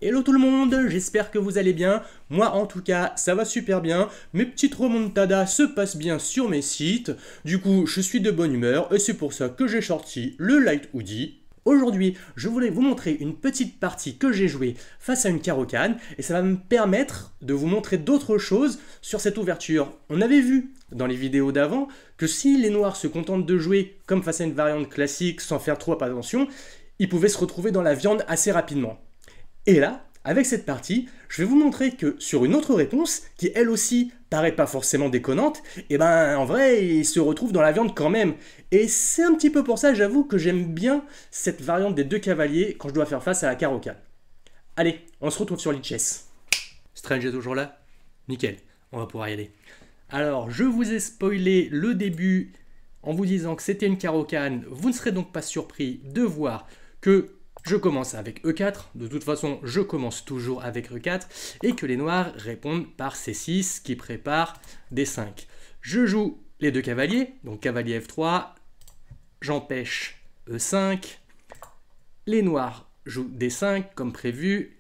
Hello tout le monde, j'espère que vous allez bien. Moi en tout cas, ça va super bien. Mes petites remontadas se passent bien sur mes sites. Du coup, je suis de bonne humeur et c'est pour ça que j'ai sorti le Light Hoodie. Aujourd'hui, je voulais vous montrer une petite partie que j'ai jouée face à une Caro-Kann et ça va me permettre de vous montrer d'autres choses sur cette ouverture. On avait vu dans les vidéos d'avant que si les noirs se contentent de jouer comme face à une variante classique sans faire trop attention, ils pouvaient se retrouver dans la viande assez rapidement. Et là, avec cette partie, je vais vous montrer que sur une autre réponse, qui elle aussi paraît pas forcément déconnante, et ben en vrai, il se retrouve dans la viande quand même. Et c'est un petit peu pour ça, j'avoue, que j'aime bien cette variante des deux cavaliers quand je dois faire face à la Caro-Kann. Allez, on se retrouve sur Lichess. Strange est toujours là? Nickel, on va pouvoir y aller. Alors, je vous ai spoilé le début en vous disant que c'était une Caro-Kann. Vous ne serez donc pas surpris de voir que je commence avec E4, de toute façon je commence toujours avec E4, et que les noirs répondent par C6 qui prépare D5. Je joue les deux cavaliers, donc cavalier F3, j'empêche E5, les noirs jouent D5 comme prévu,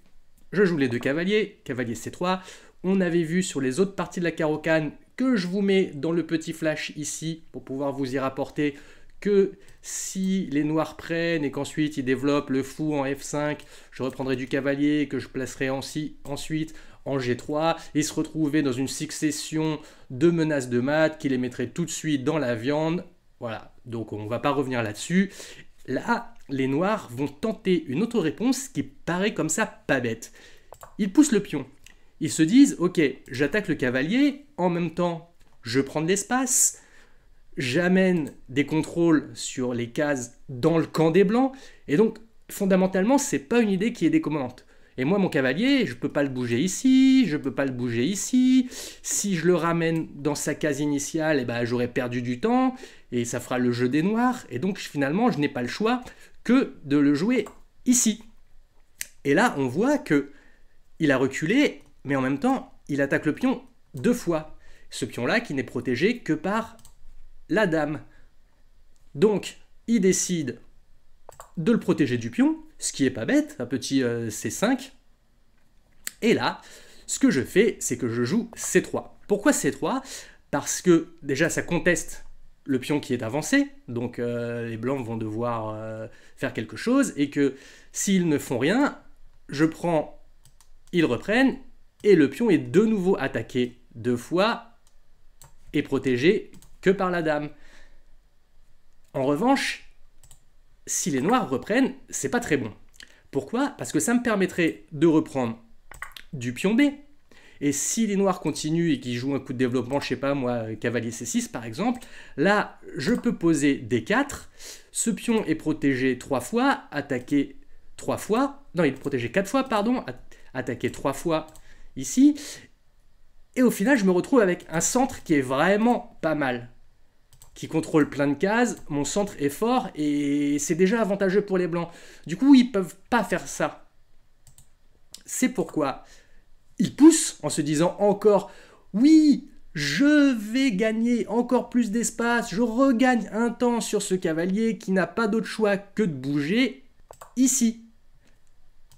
je joue les deux cavaliers, cavalier C3, on avait vu sur les autres parties de la Caro-Kann que je vous mets dans le petit flash ici pour pouvoir vous y rapporter que si les noirs prennent et qu'ensuite ils développent le fou en F5, je reprendrai du cavalier que je placerai ensuite en G3 et se retrouver dans une succession de menaces de mat qui les mettrait tout de suite dans la viande. Voilà, donc on ne va pas revenir là-dessus. Là, les noirs vont tenter une autre réponse qui paraît comme ça pas bête. Ils poussent le pion. Ils se disent, ok, j'attaque le cavalier, en même temps, je prends de l'espace, j'amène des contrôles sur les cases dans le camp des blancs, et donc fondamentalement c'est pas une idée qui est déconnante. Et moi mon cavalier, je peux pas le bouger ici, je peux pas le bouger ici, si je le ramène dans sa case initiale, eh ben, j'aurais perdu du temps, et ça fera le jeu des noirs, et donc finalement je n'ai pas le choix que de le jouer ici. Et là on voit que il a reculé, mais en même temps il attaque le pion deux fois. Ce pion-là qui n'est protégé que par la dame. Donc, il décide de le protéger du pion, ce qui est pas bête, un petit C5. Et là, ce que je fais, c'est que je joue C3. Pourquoi C3? Parce que déjà, ça conteste le pion qui est avancé, donc les blancs vont devoir faire quelque chose, et que s'ils ne font rien, je prends, ils reprennent, et le pion est de nouveau attaqué deux fois et protégé que par la dame. En revanche, si les noirs reprennent, c'est pas très bon. Pourquoi? Parce que ça me permettrait de reprendre du pion B. Et si les noirs continuent et qu'ils jouent un coup de développement, je sais pas moi, cavalier C6 par exemple, là je peux poser D4, ce pion est protégé 3 fois, attaqué 3 fois, non il est protégé 4 fois, pardon, attaqué 3 fois ici, et au final je me retrouve avec un centre qui est vraiment pas mal, qui contrôle plein de cases, mon centre est fort et c'est déjà avantageux pour les blancs. Du coup, ils peuvent pas faire ça. C'est pourquoi ils poussent en se disant encore « Oui, je vais gagner encore plus d'espace, je regagne un temps sur ce cavalier qui n'a pas d'autre choix que de bouger ici. »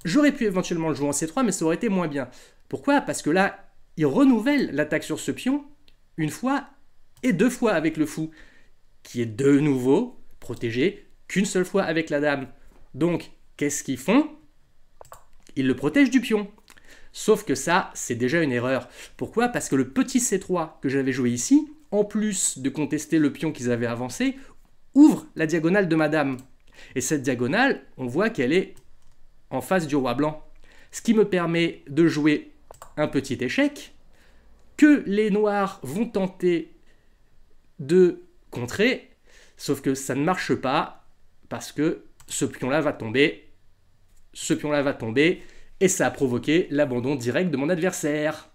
J'aurais pu éventuellement le jouer en C3, mais ça aurait été moins bien. Pourquoi? Parce que là, ils renouvellent l'attaque sur ce pion une fois et deux fois avec le fou, qui est de nouveau protégé qu'une seule fois avec la dame. Donc, qu'est-ce qu'ils font? Ils le protègent du pion. Sauf que ça, c'est déjà une erreur. Pourquoi? Parce que le petit C3 que j'avais joué ici, en plus de contester le pion qu'ils avaient avancé, ouvre la diagonale de ma dame. Et cette diagonale, on voit qu'elle est en face du roi blanc. Ce qui me permet de jouer un petit échec que les noirs vont tenter de contrer, sauf que ça ne marche pas parce que ce pion-là va tomber, ce pion-là va tomber, et ça a provoqué l'abandon direct de mon adversaire.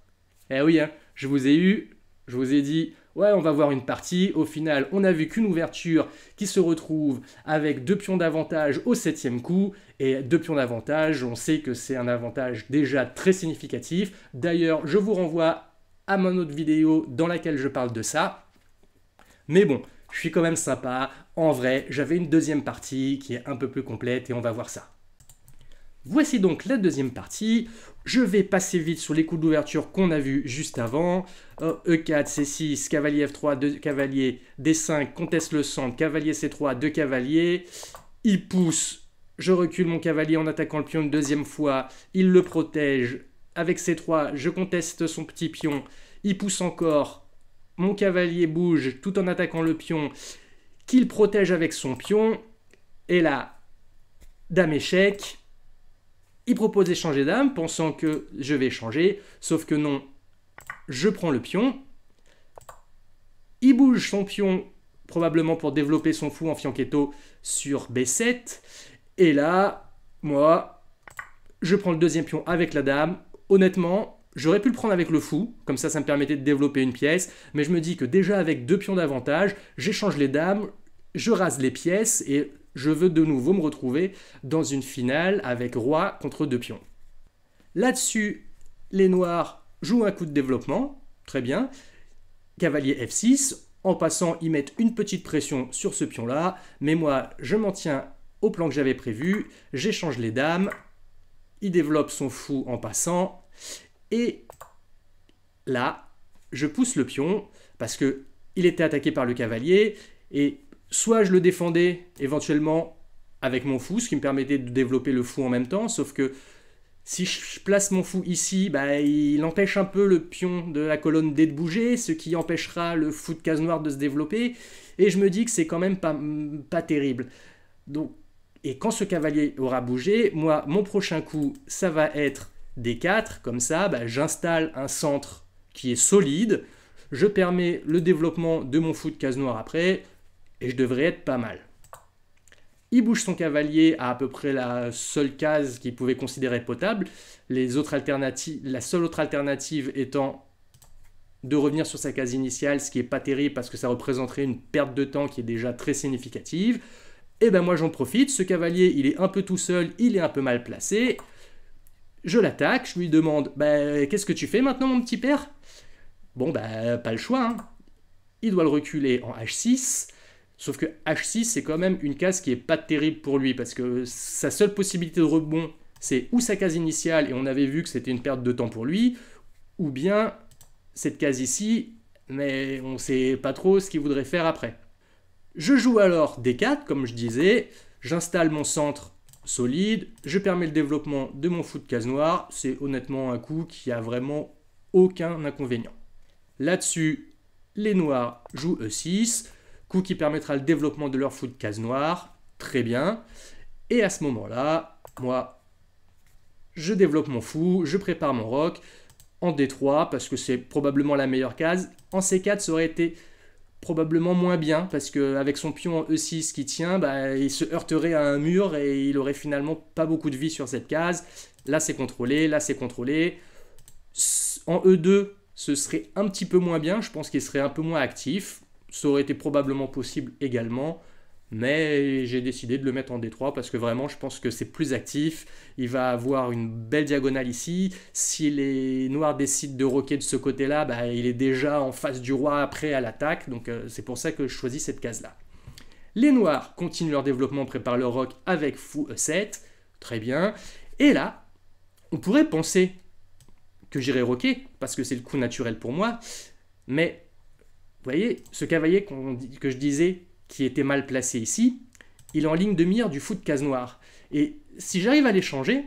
Eh oui, hein, je vous ai eu, je vous ai dit, ouais, on va voir une partie. Au final, on n'a vu qu'une ouverture qui se retrouve avec deux pions d'avantage au 7e coup, et deux pions d'avantage, on sait que c'est un avantage déjà très significatif. D'ailleurs, je vous renvoie à mon autre vidéo dans laquelle je parle de ça. Mais bon, je suis quand même sympa. En vrai, j'avais une deuxième partie qui est un peu plus complète et on va voir ça. Voici donc la deuxième partie. Je vais passer vite sur les coups d'ouverture qu'on a vus juste avant. E4, C6, cavalier F3, 2 cavaliers, D5, conteste le centre, cavalier C3, 2 cavaliers. Il pousse, je recule mon cavalier en attaquant le pion une deuxième fois. Il le protège. Avec C3, je conteste son petit pion. Il pousse encore. Mon cavalier bouge tout en attaquant le pion qu'il protège avec son pion. Et là, dame échec. Il propose d'échanger dame, pensant que je vais changer, sauf que non, je prends le pion. Il bouge son pion, probablement pour développer son fou en fianchetto sur B7. Et là, moi, je prends le deuxième pion avec la dame. Honnêtement, j'aurais pu le prendre avec le fou, comme ça me permettait de développer une pièce, mais je me dis que déjà avec 2 pions d'avantage, j'échange les dames, je rase les pièces et je veux de nouveau me retrouver dans une finale avec roi contre 2 pions. Là-dessus, les noirs jouent un coup de développement, très bien. Cavalier F6, en passant, ils mettent une petite pression sur ce pion-là, mais moi, je m'en tiens au plan que j'avais prévu, j'échange les dames, il développe son fou en passant, et là, je pousse le pion, parce qu'il était attaqué par le cavalier, et soit je le défendais éventuellement avec mon fou, ce qui me permettait de développer le fou en même temps, sauf que si je place mon fou ici, il empêche un peu le pion de la colonne D de bouger, ce qui empêchera le fou de case noire de se développer, et je me dis que c'est quand même pas terrible. Donc, et quand ce cavalier aura bougé, moi, mon prochain coup, ça va être D4, comme ça, j'installe un centre qui est solide, je permets le développement de mon fou de case noire après, et je devrais être pas mal. Il bouge son cavalier à peu près la seule case qu'il pouvait considérer potable. La seule autre alternative étant de revenir sur sa case initiale, ce qui n'est pas terrible parce que ça représenterait une perte de temps qui est déjà très significative. Et moi j'en profite, ce cavalier il est un peu tout seul, il est un peu mal placé. Je l'attaque, je lui demande qu'est-ce que tu fais maintenant mon petit père? Bon pas le choix, hein. Il doit le reculer en H6. Sauf que H6, c'est quand même une case qui n'est pas terrible pour lui, parce que sa seule possibilité de rebond, c'est ou sa case initiale, et on avait vu que c'était une perte de temps pour lui, ou bien cette case ici, mais on ne sait pas trop ce qu'il voudrait faire après. Je joue alors D4, comme je disais, j'installe mon centre solide, je permets le développement de mon fou de case noire, c'est honnêtement un coup qui a vraiment aucun inconvénient. Là-dessus, les noirs jouent E6, coup qui permettra le développement de leur fou de case noire, très bien. Et à ce moment-là, moi, je développe mon fou, je prépare mon roc en D3 parce que c'est probablement la meilleure case. En C4, ça aurait été probablement moins bien parce qu'avec son pion en E6 qui tient, il se heurterait à un mur et il aurait finalement pas beaucoup de vie sur cette case. Là, c'est contrôlé, là, c'est contrôlé. En E2, ce serait un petit peu moins bien, je pense qu'il serait un peu moins actif. Ça aurait été probablement possible également, mais j'ai décidé de le mettre en D3 parce que vraiment je pense que c'est plus actif. Il va avoir une belle diagonale ici. Si les noirs décident de roquer de ce côté-là, il est déjà en face du roi prêt à l'attaque, donc c'est pour ça que je choisis cette case-là. Les noirs continuent leur développement, préparent leur roc avec fou E7, très bien. Et là, on pourrait penser que j'irai roquer parce que c'est le coup naturel pour moi, mais vous voyez, ce cavalier que je disais qui était mal placé ici, il est en ligne de mire du fou de case noire. Et si j'arrive à l'échanger,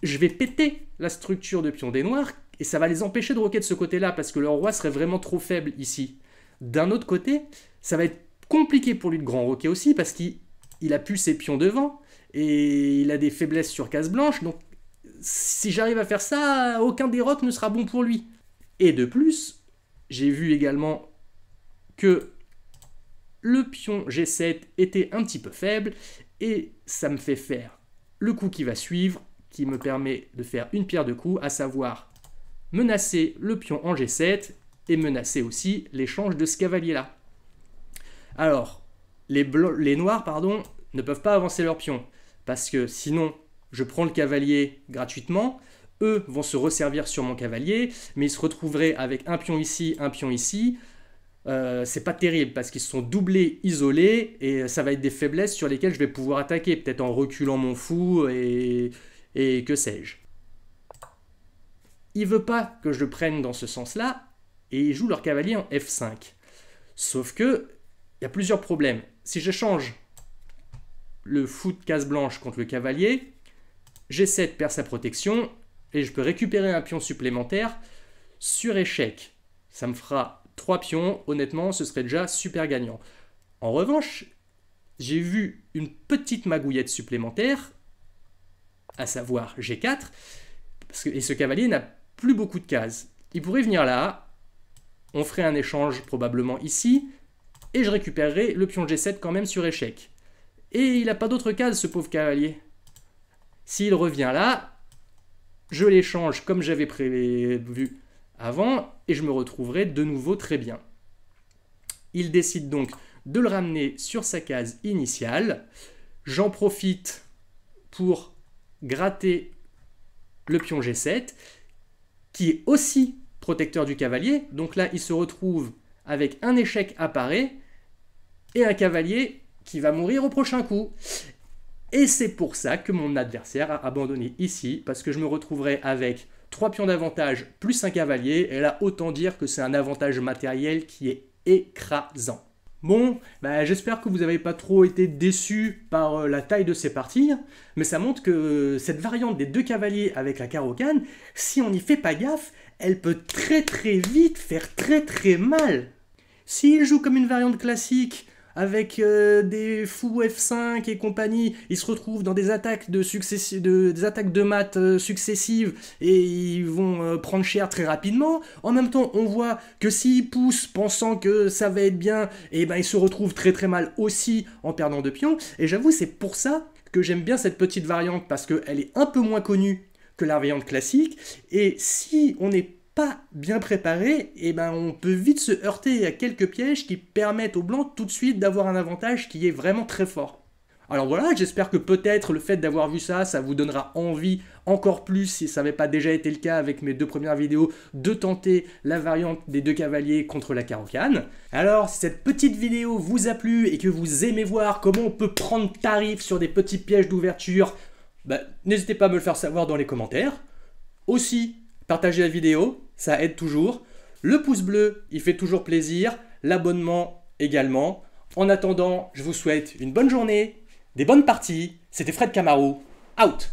je vais péter la structure de pion des noirs et ça va les empêcher de roquer de ce côté-là parce que leur roi serait vraiment trop faible ici. D'un autre côté, ça va être compliqué pour lui de grand roquer aussi parce qu'il a plus ses pions devant et il a des faiblesses sur case blanche. Donc si j'arrive à faire ça, aucun des rocs ne sera bon pour lui. Et de plus, j'ai vu également que le pion G7 était un petit peu faible et ça me fait faire le coup qui va suivre, qui me permet de faire une pierre de coups, à savoir menacer le pion en G7 et menacer aussi l'échange de ce cavalier-là. Alors, les noirs ne peuvent pas avancer leur pion parce que sinon, je prends le cavalier gratuitement. Eux vont se resservir sur mon cavalier, mais ils se retrouveraient avec un pion ici, c'est pas terrible parce qu'ils sont doublés, isolés, et ça va être des faiblesses sur lesquelles je vais pouvoir attaquer, peut-être en reculant mon fou et que sais-je. Il veut pas que je le prenne dans ce sens-là, et ils jouent leur cavalier en F5. Sauf que, il y a plusieurs problèmes. Si j'échange le fou de case blanche contre le cavalier, G7 perd sa protection, et je peux récupérer un pion supplémentaire sur échec. Ça me fera 3 pions, honnêtement, ce serait déjà super gagnant. En revanche, j'ai vu une petite magouillette supplémentaire, à savoir G4, et ce cavalier n'a plus beaucoup de cases. Il pourrait venir là, on ferait un échange probablement ici, et je récupérerais le pion G7 quand même sur échec. Et il n'a pas d'autres cases, ce pauvre cavalier. S'il revient là, je l'échange comme j'avais prévu avant, et je me retrouverai de nouveau très bien. Il décide donc de le ramener sur sa case initiale. J'en profite pour gratter le pion G7, qui est aussi protecteur du cavalier. Donc là, il se retrouve avec un échec à parer et un cavalier qui va mourir au prochain coup. Et c'est pour ça que mon adversaire a abandonné ici, parce que je me retrouverai avec 3 pions d'avantage plus un cavalier, et là, autant dire que c'est un avantage matériel qui est écrasant. Bon, j'espère que vous n'avez pas trop été déçus par la taille de ces parties, mais ça montre que cette variante des 2 cavaliers avec la carocane, si on n'y fait pas gaffe, elle peut très vite faire très mal. S'il joue comme une variante classique, avec des fous F5 et compagnie, ils se retrouvent dans des attaques des attaques de maths successives et ils vont prendre cher très rapidement. En même temps, on voit que s'ils poussent pensant que ça va être bien, et ils se retrouvent très mal aussi en perdant de pions. Et j'avoue, c'est pour ça que j'aime bien cette petite variante, parce qu'elle est un peu moins connue que la variante classique, et si on n'est pas bien préparé, on peut vite se heurter à quelques pièges qui permettent aux blancs tout de suite d'avoir un avantage qui est vraiment très fort. Alors voilà, j'espère que peut-être le fait d'avoir vu ça, ça vous donnera envie encore plus, si ça n'avait pas déjà été le cas avec mes 2 premières vidéos, de tenter la variante des 2 cavaliers contre la carocane. Alors, si cette petite vidéo vous a plu et que vous aimez voir comment on peut prendre tarif sur des petits pièges d'ouverture, n'hésitez pas à me le faire savoir dans les commentaires. Aussi, partagez la vidéo, ça aide toujours. Le pouce bleu, il fait toujours plaisir. L'abonnement également. En attendant, je vous souhaite une bonne journée, des bonnes parties. C'était Fred Camaro, out!